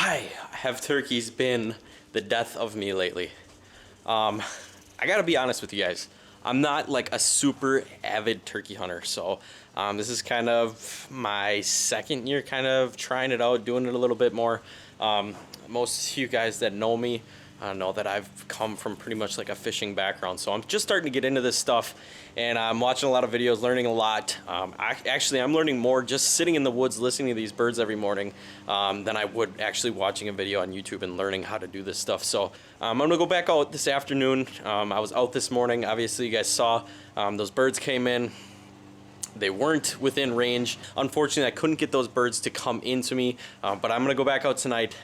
Why have turkeys been the death of me lately? I gotta be honest with you guys. I'm not like a super avid turkey hunter, so this is kind of my second year kind of trying it out, doing it a little bit more. Most of you guys that know me know that I've come from pretty much like a fishing background, so I'm just starting to get into this stuff, and I'm watching a lot of videos, learning a lot. I'm learning more just sitting in the woods listening to these birds every morning than I would actually watching a video on YouTube and learning how to do this stuff. So I'm gonna go back out this afternoon. I was out this morning. Obviously you guys saw those birds came in. They weren't within range. Unfortunately, I couldn't get those birds to come into me, but I'm gonna go back out tonight,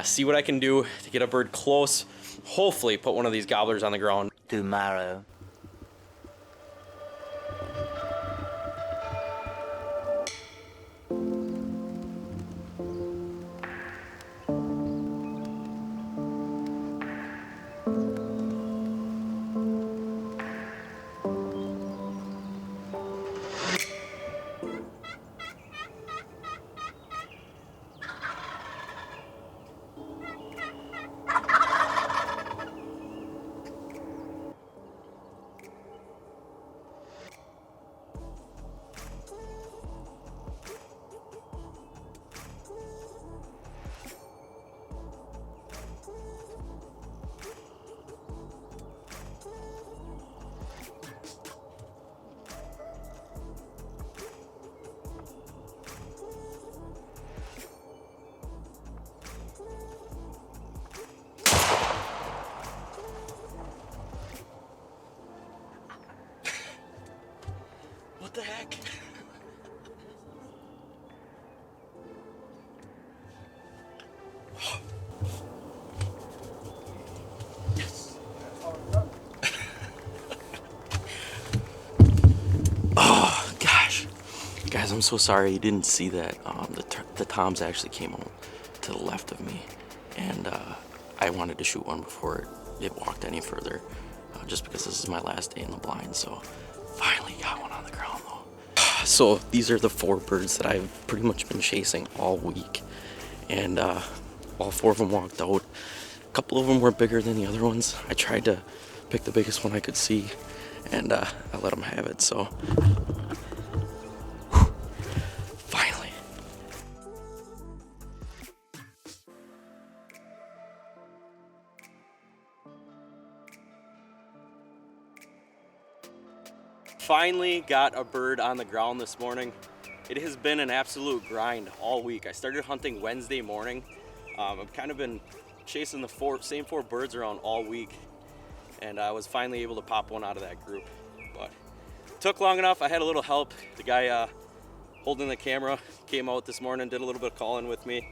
see what I can do to get a bird close, hopefully put one of these gobblers on the ground. Tomorrow. What the heck? Yes. Oh gosh, guys, I'm so sorry you didn't see that. The toms actually came out to the left of me, and I wanted to shoot one before it walked any further, just because this is my last day in the blind. So finally got one on the ground though. So these are the 4 birds that I've pretty much been chasing all week, and all 4 of them walked out. A couple of them were bigger than the other ones. I tried to pick the biggest one I could see, and I let them have it. So finally. Finally got a bird on the ground this morning. It has been an absolute grind all week. I started hunting Wednesday morning. I've kind of been chasing the same 4 birds around all week, and I was finally able to pop one out of that group. But it took long enough. I had a little help. The guy holding the camera came out this morning, did a little bit of calling with me,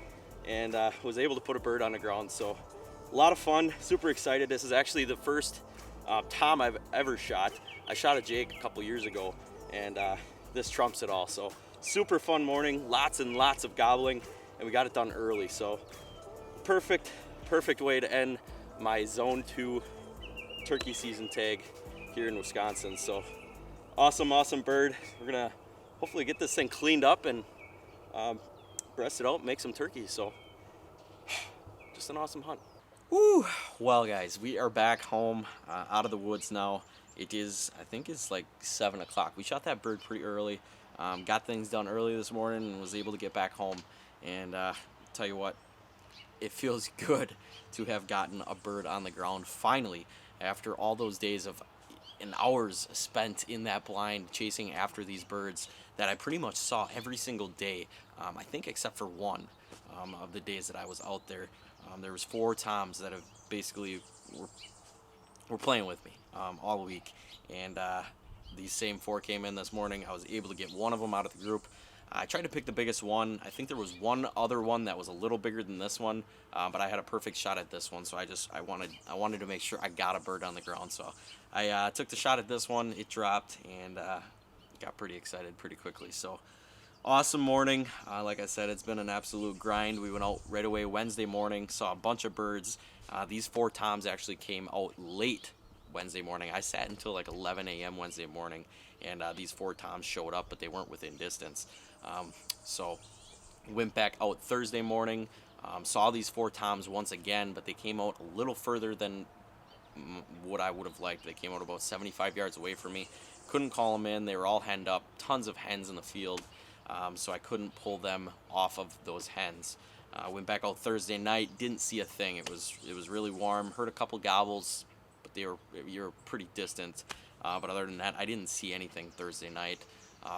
and was able to put a bird on the ground. So a lot of fun, super excited. This is actually the first tom I've ever shot. I shot a Jake a couple years ago, and this trumps it all. So super fun morning, lots and lots of gobbling, and we got it done early. So perfect way to end my zone 2 turkey season tag here in Wisconsin. So awesome bird. We're gonna hopefully get this thing cleaned up and breast it out, make some turkeys. So just an awesome hunt. Woo! Well guys, we are back home, out of the woods now. It is, I think it's like 7 o'clock. We shot that bird pretty early, got things done early this morning, and was able to get back home. And tell you what, it feels good to have gotten a bird on the ground finally, after all those days of and hours spent in that blind chasing after these birds that I pretty much saw every single day. I think except for one of the days that I was out there. There was 4 toms that have basically were playing with me all week, and these same 4 came in this morning. I was able to get one of them out of the group. I tried to pick the biggest one. I think there was one other one that was a little bigger than this one, but I had a perfect shot at this one, so I wanted to make sure I got a bird on the ground. So I took the shot at this one. It dropped, and got pretty excited pretty quickly. So awesome morning. Like I said, it's been an absolute grind. We went out right away Wednesday morning, saw a bunch of birds. These 4 toms actually came out late Wednesday morning. I sat until like 11 a.m. Wednesday morning, and these 4 toms showed up, but they weren't within distance. So went back out Thursday morning, Saw these 4 toms once again, but they came out a little further than what I would have liked. They came out about 75 yards away from me. Couldn't call them in. They were all henned up. Tons of hens in the field, so I couldn't pull them off of those hens. Went back out Thursday night. Didn't see a thing. It was really warm. Heard a couple gobbles, but you're pretty distant. But other than that, I didn't see anything Thursday night.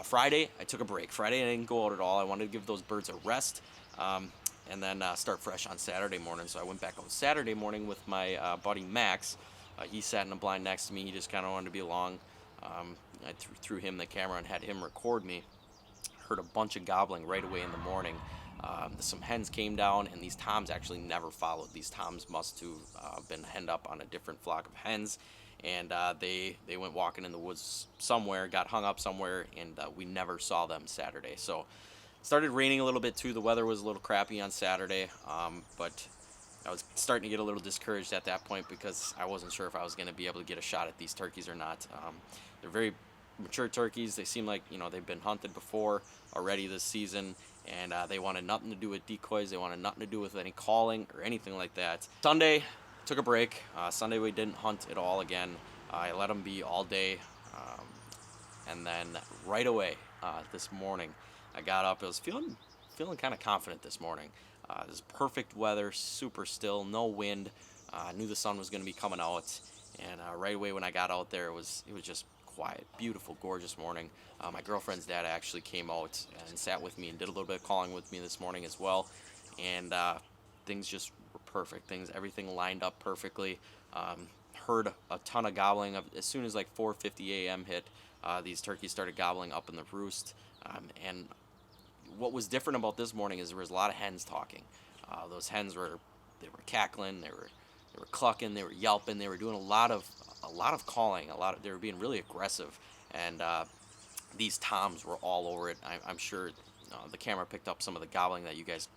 Friday, I took a break. Friday, I didn't go out at all. I wanted to give those birds a rest, and then start fresh on Saturday morning. So I went back on Saturday morning with my buddy Max. He sat in a blind next to me. He just kind of wanted to be along. I threw him the camera and had him record me. Heard a bunch of gobbling right away in the morning. Some hens came down, and these toms actually never followed. These toms must have been henned up on a different flock of hens, and they went walking in the woods somewhere, got hung up somewhere, and we never saw them Saturday. So it started raining a little bit too. The weather was a little crappy on Saturday, but I was starting to get a little discouraged at that point because I wasn't sure if I was going to be able to get a shot at these turkeys or not. They're very mature turkeys. They seem like, they've been hunted before already this season, and they wanted nothing to do with decoys. They wanted nothing to do with any calling or anything like that. Sunday, took a break. Sunday we didn't hunt at all again. I let them be all day, and then right away this morning I got up. I was feeling kind of confident this morning. This perfect weather, super still, no wind. I knew the sun was going to be coming out, and right away when I got out there, it was just quiet, beautiful, gorgeous morning. My girlfriend's dad actually came out and sat with me and did a little bit of calling with me this morning as well, and things just were perfect. Everything lined up perfectly. Heard a ton of gobbling. As soon as like 4:50 a.m. hit, these turkeys started gobbling up in the roost, and what was different about this morning is there was a lot of hens talking. Those hens were cackling, they were clucking, they were yelping, they were doing a lot of calling, they were being really aggressive, and these toms were all over it. I'm sure the camera picked up some of the gobbling that you guys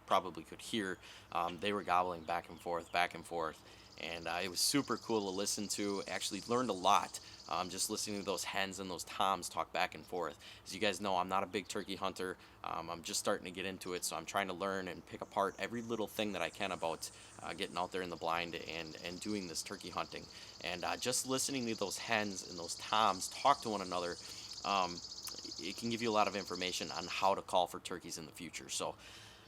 probably could hear. They were gobbling back and forth, and it was super cool to listen to. Actually learned a lot. Just listening to those hens and those toms talk back and forth. As you guys know, I'm not a big turkey hunter. I'm just starting to get into it, so I'm trying to learn and pick apart every little thing that I can about getting out there in the blind and doing this turkey hunting. And just listening to those hens and those toms talk to one another, it can give you a lot of information on how to call for turkeys in the future. So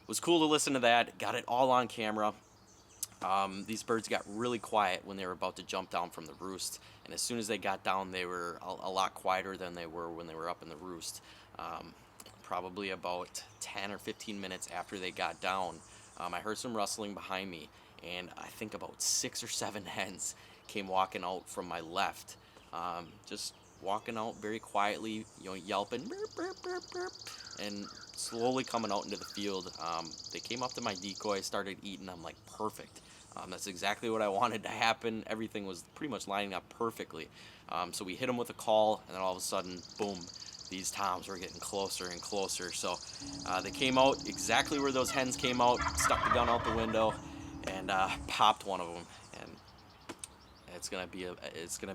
it was cool to listen to that. Got it all on camera. These birds got really quiet when they were about to jump down from the roost, and as soon as they got down, they were a lot quieter than they were when they were up in the roost. Probably about 10 or 15 minutes after they got down, I heard some rustling behind me, and I think about 6 or 7 hens came walking out from my left, just walking out very quietly, yelping, burp, burp, burp, burp, and slowly coming out into the field. They came up to my decoy, started eating. I'm like, perfect. That's exactly what I wanted to happen. Everything was pretty much lining up perfectly. So we hit them with a call, and then all of a sudden, boom, these toms were getting closer and closer. So they came out exactly where those hens came out, stuck the gun out the window, and popped one of them. And it's gonna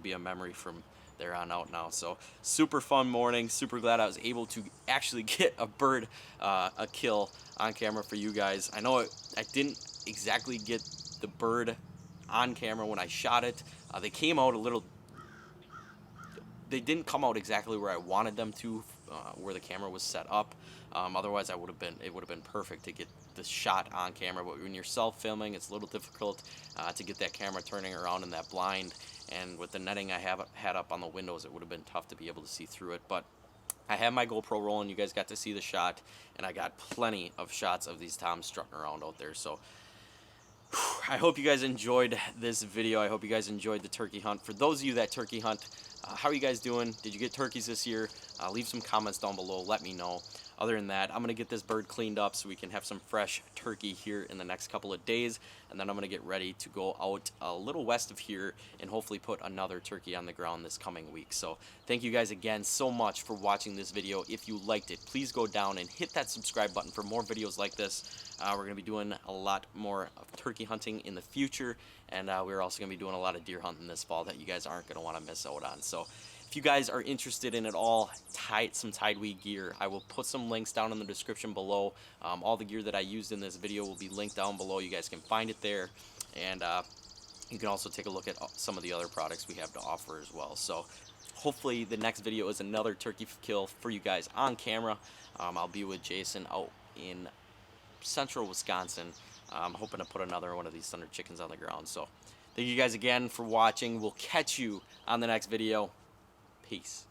be a memory from there on out now. So super fun morning. Super glad I was able to actually get a bird a kill on camera for you guys. I know I didn't exactly get the bird on camera when I shot it. They came out a little. They didn't come out exactly where I wanted them to, where the camera was set up. Otherwise, it would have been perfect to get the shot on camera. But when you're self-filming, it's a little difficult to get that camera turning around in that blind. And with the netting I had up on the windows, it would have been tough to be able to see through it. But I had my GoPro rolling. You guys got to see the shot, and I got plenty of shots of these toms strutting around out there. So I hope you guys enjoyed this video. I hope you guys enjoyed the turkey hunt. For those of you that turkey hunt, how are you guys doing? Did you get turkeys this year? Leave some comments down below. Let me know. Other than that, I'm going to get this bird cleaned up so we can have some fresh turkey here in the next couple of days. And then I'm going to get ready to go out a little west of here and hopefully put another turkey on the ground this coming week. So thank you guys again so much for watching this video. If you liked it, please go down and hit that subscribe button for more videos like this. We're going to be doing a lot more of turkey hunting in the future. And we're also going to be doing a lot of deer hunting this fall that you guys aren't going to want to miss out on. So If you guys are interested in it all, some TideWe gear, I will put some links down in the description below. All the gear that I used in this video will be linked down below. You guys can find it there, and you can also take a look at some of the other products we have to offer as well. So hopefully the next video is another turkey kill for you guys on camera. I'll be with Jason out in central Wisconsin. I'm hoping to put another one of these Thunder chickens on the ground. So thank you guys again for watching. We'll catch you on the next video. Peace.